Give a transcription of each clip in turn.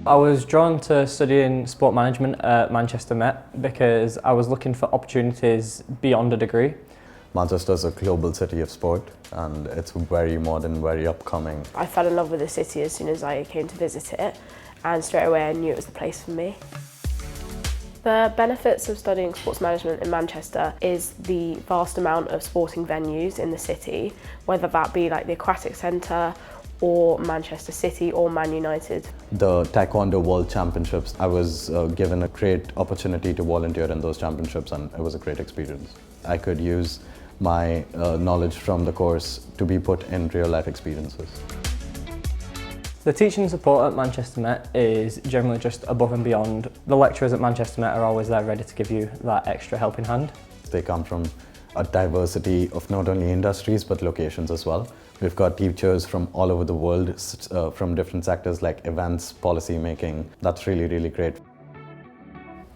I was drawn to studying sport management at Manchester Met because I was looking for opportunities beyond a degree. Manchester's a global city of sport and it's very modern, very upcoming. I fell in love with the city as soon as I came to visit it, and straight away I knew it was the place for me. The benefits of studying sports management in Manchester is the vast amount of sporting venues in the city, whether that be like the Aquatic Centre or Manchester City or Man United. The Taekwondo World Championships, I was given a great opportunity to volunteer in those championships and it was a great experience. I could use my knowledge from the course to be put in real life experiences. The teaching support at Manchester Met is generally just above and beyond. The lecturers at Manchester Met are always there ready to give you that extra helping hand. They come from a diversity of not only industries but locations as well. We've got teachers from all over the world, from different sectors like events, policy making. That's really, really great.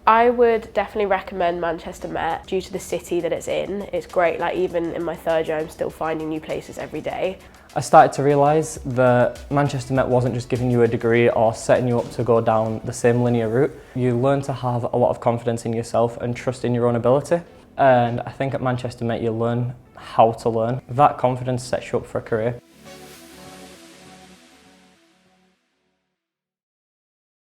I would definitely recommend Manchester Met due to the city that it's in. It's great, like even in my third year I'm still finding new places every day. I started to realise that Manchester Met wasn't just giving you a degree or setting you up to go down the same linear route. You learn to have a lot of confidence in yourself and trust in your own ability. And I think at Manchester Met you learn how to learn. That confidence sets you up for a career.